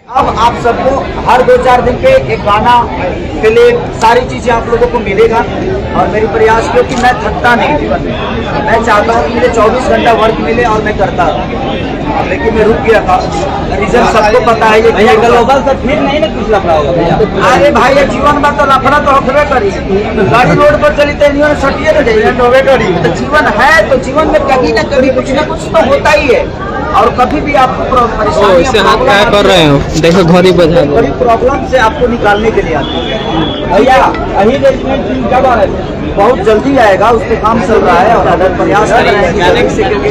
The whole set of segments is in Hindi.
अब आप सबको हर 2-4 दिन पे एक गाना, फिल्म, सारी चीजें आप लोगों को मिलेगा। और मेरी प्रयास क्योंकि मैं थकता नहीं जीवन में, मैं चाहता हूँ कि मुझे 24 घंटा वर्क मिले और मैं करता रहूं। लेकिन मैं रुक गया था, रीजन सबको पता है। ये भैया ग्लोबल से फिर नहीं ना कुछ लफड़ा होगा भैया। अरे भाई ये जीवन में तो लफड़ा तो होबे करी, गाड़ी रोड पर चली तो सटिए न जाइए, तो जीवन है तो जीवन में कभी न कभी कुछ न कुछ तो होता ही है। और कभी भी आपको परेशानी कर रहे हो, देखो घड़ी बजा बड़ी प्रॉब्लम से आपको निकालने के लिए आते हैं। भैया अभी कब आ रहे थे? बहुत जल्दी आएगा, उस पर काम चल रहा है और अगर प्रयास कर रहे हैं से, क्योंकि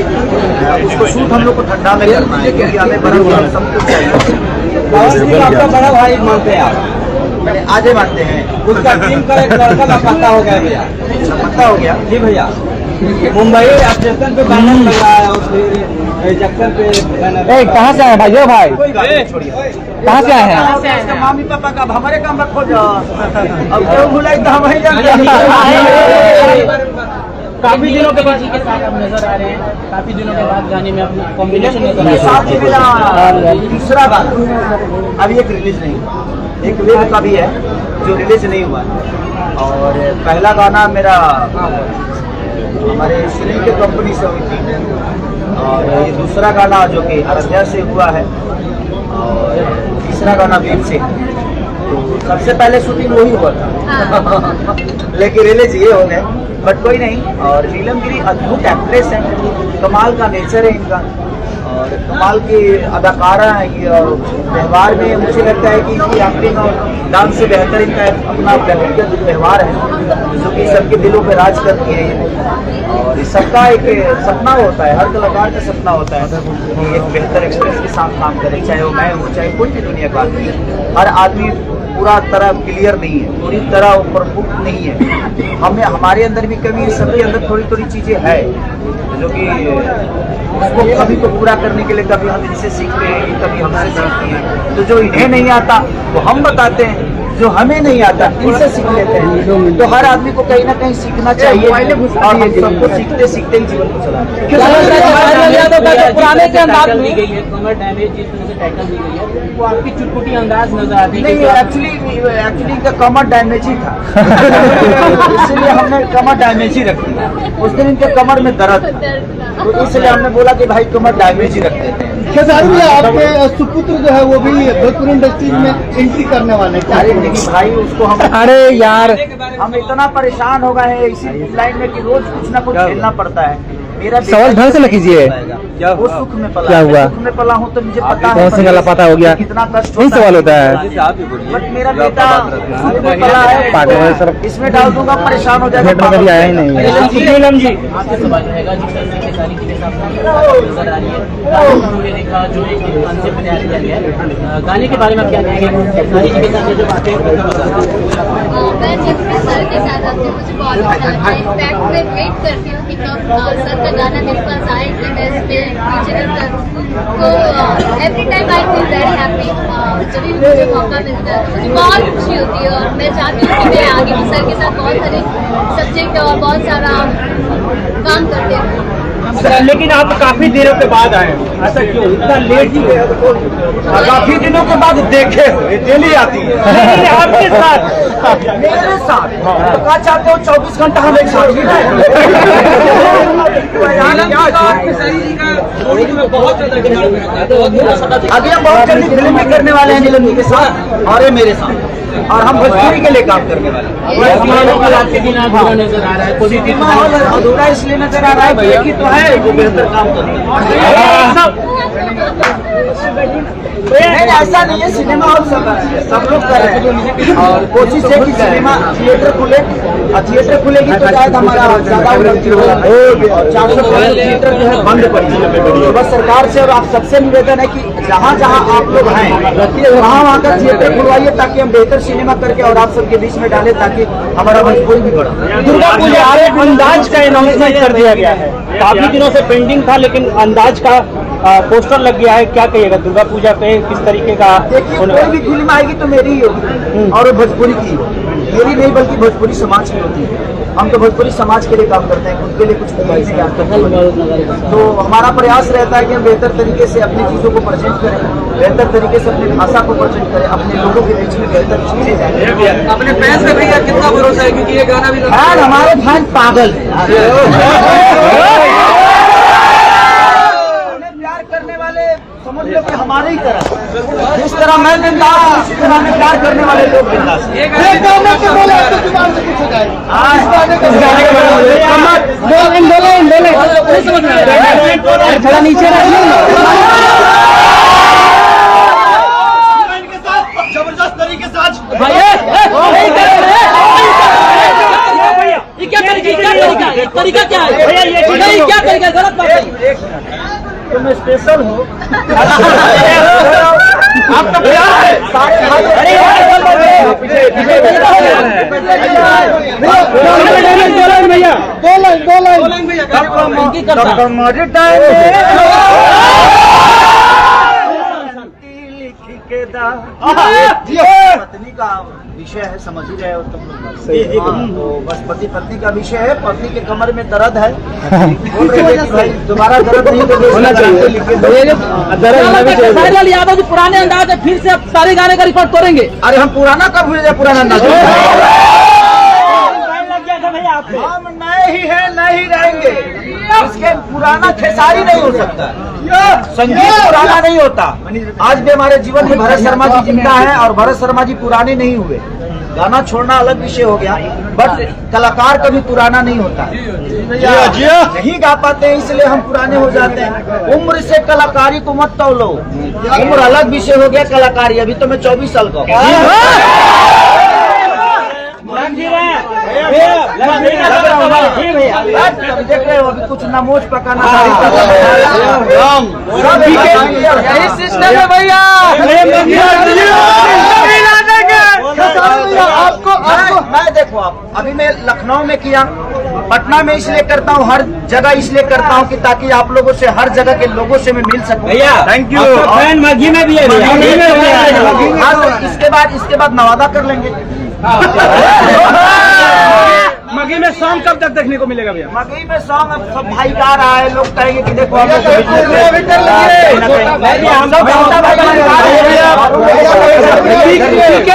उसको शूट हम लोग को ठंडा में करना है, क्योंकि हमें बड़ा सब कुछ चाहिए। आपका बड़ा भाई मानते हैं आप? आजे मानते हैं। उसका टीम का एक लड़का लापता हो गया भैया। पता हो गया जी भैया, मुंबई स्टेशन पे बैनर लग रहा है और फिर जंक्शन पे बैनर। कहाँ से आए भाई? भाई कोई बात नहीं, छोड़िए। कहाँ से आए हैं? इसका मामी पापा का, अब हमारे काम मत खोजो। अब क्यों भुलाई तो हम ही जानते हैं। काफी दिनों के बाद के साथ आप नजर आ रहे हैं, काफी दिनों के बाद गाने में अपनी कॉम्बिनेशन नजर आ साथ ही मेरा तीसरा गाना अभी एक रिलीज नहीं हुआ, एक वेब का भी है जो रिलीज नहीं हुआ। और पहला गाना मेरा हमारे श्री के कंपनी से हुई थी, और ये दूसरा गाना जो कि अयोध्या से हुआ है, और तीसरा गाना वेब से। तो सबसे पहले शूटिंग वही हुआ था लेकिन रिलीज ये हो गए, बट कोई नहीं। और नीलम गिरी अद्भुत एक्ट्रेस है, कमाल का नेचर है इनका और कमाल की अदाकारा है ये। और व्यवहार में मुझे लगता है कि इनकी एक्टिंग और डांस से बेहतर इनका अपना व्यक्तिगत व्यवहार है, जो कि सबके दिलों पे राज करती है ये। और इस सबका एक सपना होता है, हर कलाकार का सपना होता है कि एक बेहतर एक्ट्रेस के साथ काम करे, चाहे वो मैं हूँ चाहे कोई भी दुनिया का आदमी। हर आदमी पूरा तरह क्लियर नहीं है, पूरी तरह परफेक्ट नहीं है। हमें हमारे अंदर भी कभी सबके अंदर थोड़ी थोड़ी चीजें है जो कि उसको कभी को पूरा करने के लिए कभी हम इनसे सीखते हैं, कभी हमसे सीखते हैं। तो जो इन्हें नहीं आता वो हम बताते हैं, जो हमें नहीं आता इनसे सीख लेते हैं। तो हर आदमी को कहीं ना कहीं सीखना चाहिए और हम सबको सीखते सीखते ही जीवन को चलाना। पुराने के अंदाज दी गई है, कमर डैमेज जिस तरह से टाइटल दी गई है वो आपकी चुटपुटी अंदाज नजर आती है। नहीं, एक्चुअली इनका कमर डैमेज ही था इसलिए हमने कमर डैमेज ही रख दिया। उस दिन इनके कमर में दर्द था, तो इसलिए हमने बोला कि भाई कमर डैमेज ही रख देते हैं। खेसारी भैया आपके सुपुत्र जो है वो भी भोजपुरी इंडस्ट्री में एंट्री करने वाले हैं। अरे देखिए भाई उसको हम, अरे यार हम इतना परेशान हो गए हैं इसी लाइन में कि रोज कुछ ना कुछ झेलना पड़ता है। मेरा सवाल ढंग से न कीजिए। वो सुख में पला, क्या हुआ? सुख में पला हूँ तो मुझे पता कौन से गला पता हो गया? कितना कष्ट नहीं सवाल होता है। बट मेरा बेटा सुख में पला है, इसमें डाल दूंगा परेशान हो जाएगा। कभी आया ही नहीं। नीलम जी आपसे सवाल रहेगा, जिस तरह से सारी चीजें नजर आ रही है, उन्होंने देखा जो एक कॉन्सेप्ट तैयार किया गया है, गाने के बारे में क्या कहेंगे? सारी चीजें साथ जो बातें मैं जिसमें सर के साथ आती हूँ मुझे बहुत अच्छा लगता है। इनफैक्ट मैं वेट करती हूँ कि कब सर का गाना मेरे पास आए कि मैं इसमें फीचर करूँ। तो every time I feel very happy. जब भी मुझे मौका मिलता है मुझे बहुत खुशी होती है और मैं चाहती हूँ कि मैं आगे भी सर के साथ बहुत सारे सब्जेक्ट और बहुत सारा काम करते हैं। लेकिन आप काफी दिनों के बाद आए, ऐसा क्यों? इतना लेट ही काफी दिनों के बाद देखे हो, ये डेली आती है आपके साथ मेरे साथ। तो क्या चाहते हो 24 घंटा हम एक साथ अभी हम बहुत जल्दी फिल्म भी करने वाले हैं नीलम जी के साथ और ये मेरे साथ, और हम भोजपुरी के लिए काम करने वाले हैं। आपके बिना अधूरा नजर आ रहा है, कोई माहौल अधूरा इसलिए नजर आ रहा है कि एक ही तो है जो बेहतर काम कर रहा है। नहीं ऐसा नहीं है, सिनेमा हॉल सब लोग कर रहे हैं और कोशिश है कि सिनेमा थिएटर खुले, और थिएटर खुलेगी तो शायद हमारा ज्यादा उन्नति होगा। और 400 थिएटर जो है बंद पड़ी। तो बस सरकार से और आप सबसे निवेदन है कि जहाँ जहाँ आप लोग हैं वहाँ वहाँ का थिएटर खुलवाइए ताकि हम बेहतर सिनेमा करके और आप सबके बीच में डालें ताकि हमारा भोजपुरी भी बढ़ा। दुर्गा पूजा अंदाज का अनाउंसमेंट कर दिया गया है, काफी दिनों से पेंडिंग था लेकिन अंदाज का पोस्टर लग गया है। क्या कहिएगा दुर्गा पूजा पे किस तरीके का? देखिए कोई भी फिल्म आएगी तो मेरी ही होगी और भोजपुरी की, मेरी नहीं बल्कि भोजपुरी समाज की होती है। हम तो भोजपुरी समाज के लिए काम करते हैं, खुद के लिए कुछ नहीं करते। तो हमारा प्रयास रहता है कि हम बेहतर तरीके से अपनी चीज़ों को प्रेजेंट करें, बेहतर तरीके से अपनी भाषा को प्रेजेंट करें, अपने लोगों के बीच में बेहतर चीजें जाएं। अपने फैंस पे भैया कितना भरोसा है, क्योंकि ये गाना भी फैन हमारे फैन पागल है। प्यार करने वाले समझ लो कि हमारे ही तरह, जिस तरह मैं बिंदास हूं, उसी तरह में प्यार करने वाले लोग बिंदास हैं। थोड़ा नीचे जबरदस्त तरीके से आज तरीका क्या है भैया, ये क्या तरीका गलत बात है। तुम स्पेशल हो, आपका प्यार है। भैया पत्नी का विषय है, समझ ही रहे हो तुम लोग। तो बस पति पत्नी का विषय है, पत्नी के कमर में दर्द है, बोल रहे थे कि भाई दोबारा दर्द नहीं होना चाहिए। यादव जी पुराने अंदाज है, फिर से अब सारे गाने का रिकॉर्ड करेंगे। अरे हम पुराना कब भूल जाए, पुराना अंदाज हम नए ही हैं, नए ही रहेंगे। इसके पुराना खेसारी नहीं हो सकता, संगीत पुराना नहीं होता। आज भी हमारे जीवन में भरत शर्मा जी जिंदा है और भरत शर्मा जी पुराने नहीं हुए। गाना छोड़ना अलग विषय हो गया, बट कलाकार कभी पुराना नहीं होता। नहीं गा पाते हैं इसलिए हम पुराने हो जाते हैं। उम्र से कलाकारी को मत तौलो, उम्र अलग विषय हो गया, कलाकारी। अभी तो मैं 24 साल का हूँ। देख रहे हो अभी कुछ नमोज पकाना भैया। आपको मैं देखो, आप अभी मैं लखनऊ में किया, पटना में इसलिए करता हूँ, हर जगह इसलिए करता हूँ कि ताकि आप लोगों से, हर जगह के लोगों से मैं मिल सकूँ। भैया थैंक यू। फैन मघी में भी है, इसके बाद नवादा कर लेंगे। मघी में सॉन्ग कब तक देखने को मिलेगा भैया? मघी में सॉन्ग अब सब भाई गा रहा है, लोग कहेंगे कि देखो हम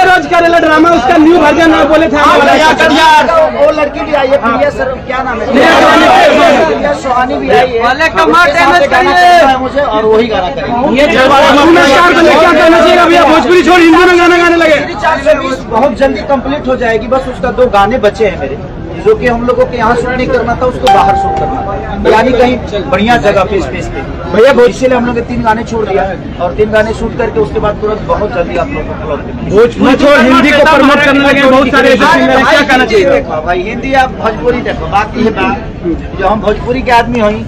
रोज करेला ड्रामा, उसका न्यू वर्जन बोले थे वो लड़की भी आई है, प्रिया सर क्या नाम है, प्रिया सोहानी भी आई है मुझे, और वही गाना करेंगे। क्या कहना चाहिए भैया, भोजपुरी छोड़ हिंदी में गाना गाने लगे? 420 बहुत जल्दी कंप्लीट हो जाएगी। बस उसका 2 गाने बचे हैं मेरे, जो कि हम लोगों के यहाँ शूट नहीं करना था, उसको बाहर शूट करना था, यानी कहीं बढ़िया जगह पे, स्पेस पे भैया। इसीलिए हम लोग 3 गाने छोड़ दिया और 3 गाने शूट करके उसके बाद तुरंत बहुत जल्दी आप लोगों को भोजपुरी छोड़ हिंदी को प्रमोट करने लगे बहुत सारे। क्या कहना चाहिए? देखो भाई, हिंदी आप भोजपुरी देखो, बात ये है जो हम भोजपुरी के आदमी हुई,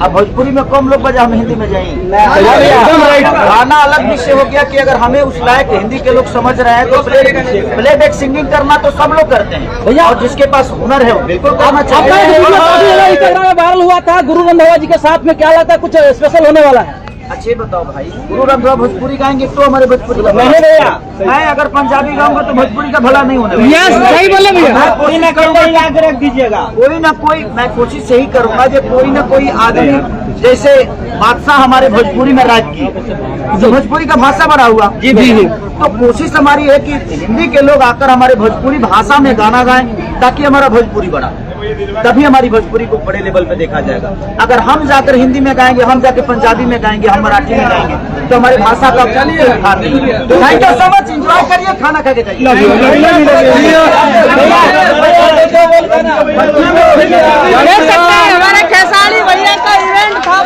अब भोजपुरी में कम लोग बजा, हम हिंदी में जाएंगे। गाना अलग विषय हो गया कि अगर हमें उस लायक हिंदी के लोग समझ रहे हैं तो प्लेबैक सिंगिंग करना तो सब लोग करते हैं, और जिसके पास हुनर है वो बिल्कुल करना चाहिए। इंस्टाग्राम में वायरल हुआ था गुरु रंधावा जी के साथ में, क्या लगता है कुछ स्पेशल होने वाला है? अच्छे बताओ भाई, गुरु रंधावा भोजपुरी गाएंगे तो हमारे भोजपुरी का नहीं भैया, मैं अगर पंजाबी गाऊंगा तो भोजपुरी का भला नहीं होने वाला। सही बोले भैया, कोई ना कोई याद रख दीजिएगा, कोई ना कोई, मैं कोशिश यही करूंगा जो कोई ना कोई आदमी, जैसे बादशाह हमारे भोजपुरी में राज की, जो भोजपुरी का भाषा बढ़ा हुआ जी, तो कोशिश हमारी है कि हिंदी के लोग आकर हमारे भोजपुरी भाषा में गाना गाएं, ताकि हमारा भोजपुरी बढ़ा, तभी हमारी भोजपुरी को बड़े लेवल पे देखा जाएगा। अगर हम जाकर हिंदी में गाएंगे, हम जाकर पंजाबी में गाएंगे, हम मराठी में गाएंगे, तो हमारी भाषा का thank you so much. Enjoy करिए, खाना खा के जाइए। हमारे खेसारी भैया का इवेंट था।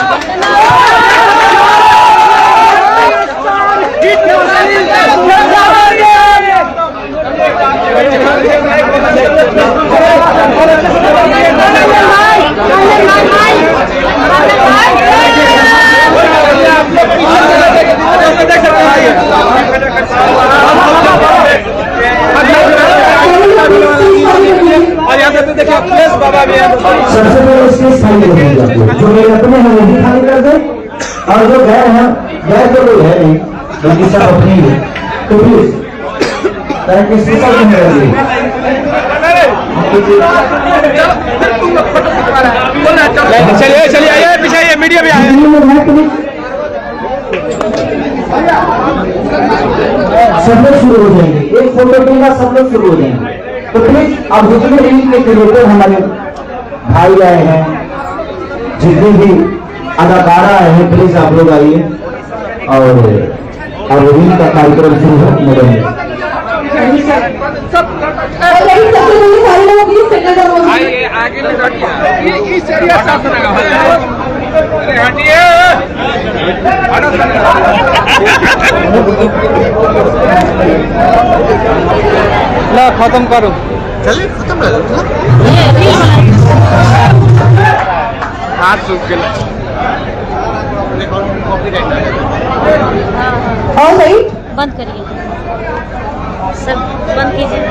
सबसे पहले इसके साइड जो मेरे अपने हैं वही खाली कर दे, और जो गैर है, गैर तो कोई है नहीं, बल्कि सब अपनी है। तो प्लीज स्पेशल कीजिए। चलिए चलिए आइए पीछे आइए मीडिया भी आए। सब लोग शुरू हो जाएंगे, एक फोटो के बाद सब लोग शुरू हो जाएंगे। तो प्लीज अब जितने रील के क्रिएटर हमारे भाई आए हैं, जितने भी अदाकारा आए हैं, प्लीज आप लोग आइए और रील का कार्यक्रम शुरू हो रहेंगे। ला खत्म करो। हाथ सूख गया। और सही बंद करिए, सब बंद कीजिए।